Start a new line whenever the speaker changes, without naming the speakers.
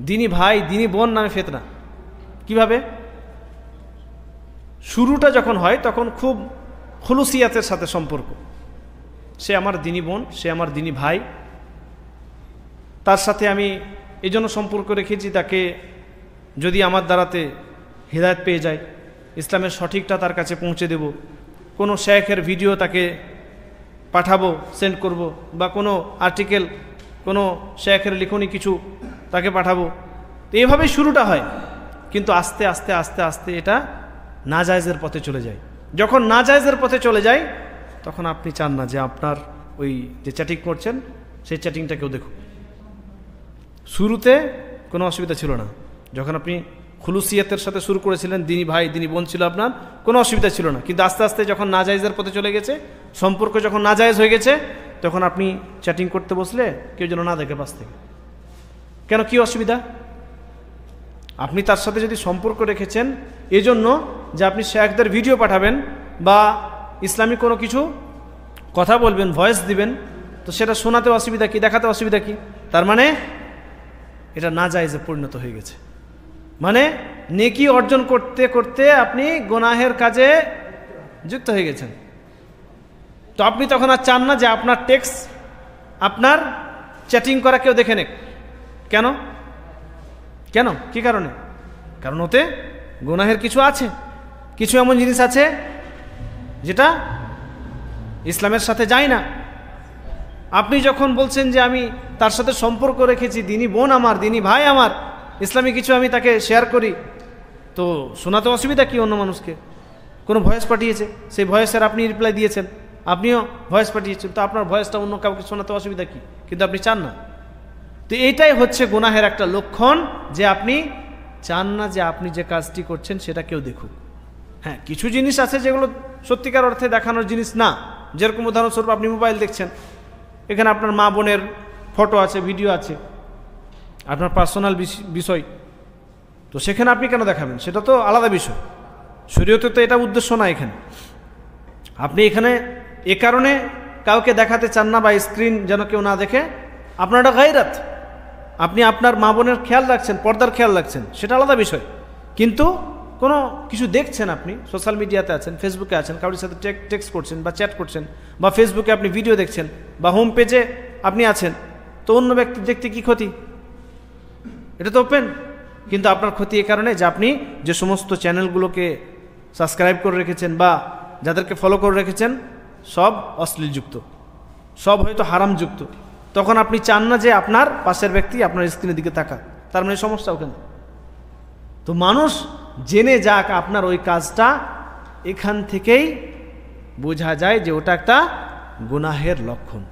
দিনী ভাই দিনী বোন নামে ফিতনা। কিভাবে? শুরুটা যখন হয় তখন খুব খুলুসিয়াতের সাথে সম্পর্ক, সে আমার দিনী বোন, সে আমার দিনী ভাই, তার সাথে আমি এই জন্য সম্পর্ক রেখেছি তাকে যদি আমার দ্বারাতে হিদায়াত পেয়ে যায়, ইসলামের সঠিকটা তার কাছে পৌঁছে দেব, কোনো শেখের ভিডিও তাকে পাঠাবো, সেন্ড করব, বা কোনো আর্টিকেল, কোনো শেখের লিখনি কিছু তাকে পাঠাবো। তো এইভাবেই শুরুটা হয়, কিন্তু আস্তে আস্তে আস্তে আস্তে এটা নাজায়েজের পথে চলে যায়। যখন নাজায়েজের পথে চলে যায় তখন আপনি চান না যে আপনার ওই যে চ্যাটিং করছেন সেই চ্যাটিংটা কেউ দেখুক। শুরুতে কোনো অসুবিধা ছিল না, যখন আপনি খুলুসিয়াতের সাথে শুরু করেছিলেন, দিনী ভাই দিনী বোন ছিল আপনার, কোনো অসুবিধা ছিল না। কিন্তু আস্তে আস্তে যখন নাজায়েজের পথে চলে গেছে, সম্পর্ক যখন নাজায়েজ হয়ে গেছে, তখন আপনি চ্যাটিং করতে বসলে কেউ যেন না দেখে পাশ থেকে। কেন, কি অসুবিধা? আপনি তার সাথে যদি সম্পর্ক রেখেছেন এজন্য যে আপনি শেখদের ভিডিও পাঠাবেন বা ইসলামিক কোনো কিছু কথা বলবেন, ভয়েস দিবেন, তো সেটা শোনাতে অসুবিধা কি, দেখাতে অসুবিধা কি? তার মানে এটা নাজায়েজে পরিণত হয়ে গেছে। মানে নেকি অর্জন করতে করতে আপনি গুনাহের কাজে যুক্ত হয়ে গেছেন। তো আপনি তখন আর চান না যে আপনার টেক্সট, আপনার চ্যাটিং করা কেউ দেখে নেক। কেন? কেন, কি কারণে? কারণ ওতে গুনাহের কিছু আছে, কিছু এমন জিনিস আছে যেটা ইসলামের সাথে যায় না। আপনি যখন বলছেন যে আমি তার সাথে সম্পর্ক রেখেছি, দিনী বোন আমার, দিনী ভাই আমার, ইসলামী কিছু আমি তাকে শেয়ার করি, তো শোনাতে অসুবিধা কি? অন্য মানুষকে কোনো ভয়েস পাঠিয়েছে, সেই ভয়েসের আপনি রিপ্লাই দিয়েছেন, আপনিও ভয়েস পাঠিয়েছেন, তো আপনার ভয়েসটা অন্য কাউকে শোনাতে অসুবিধা কি? কিন্তু আপনি চান না। তো এইটাই হচ্ছে গুনাহের একটা লক্ষণ, যে আপনি চান না যে আপনি যে কাজটি করছেন সেটা কেউ দেখুক। হ্যাঁ, কিছু জিনিস আছে যেগুলো সত্যিকার অর্থে দেখানোর জিনিস না। যেরকম উদাহরণস্বরূপ আপনি মোবাইল দেখছেন, এখানে আপনার মা বোনের ফটো আছে, ভিডিও আছে, আপনার পার্সোনাল বিষয়, তো সেখানে আপনি কেন দেখাবেন? সেটা তো আলাদা বিষয়। শরীয়তে তো এটা উদ্দেশ্য না। এখানে আপনি এখানে এ কারণে কাউকে দেখাতে চান না বা স্ক্রিন যেন কেউ না দেখে, আপনার একটা গায়রাত, আপনি আপনার মা বোনের খেয়াল রাখছেন, পর্দার খেয়াল রাখছেন, সেটা আলাদা বিষয়। কিন্তু কোনো কিছু দেখছেন, আপনি সোশ্যাল মিডিয়াতে আছেন, ফেসবুকে আছেন, কারোর সাথে টেক্সট করছেন বা চ্যাট করছেন, বা ফেসবুকে আপনি ভিডিও দেখছেন, বা হোম পেজে আপনি আছেন, তো অন্য ব্যক্তি দেখতে কি ক্ষতি? এটা তো ওপেন। কিন্তু আপনার ক্ষতি এ কারণে যে আপনি যে সমস্ত চ্যানেলগুলোকে সাবস্ক্রাইব করে রেখেছেন বা যাদেরকে ফলো করে রেখেছেন সব অশ্লীলযুক্ত, সব হয়তো হারামযুক্ত। তখন আপনি চান না যে আপনার পাশের ব্যক্তি আপনার স্ক্রিনের দিকে তাকাক, তার মানে সমস্যা ওখানে। তো মানুষ জেনে যাক আপনার ওই কাজটা, এখান থেকেই বোঝা যায় যে ওটা একটা গুনাহের লক্ষণ।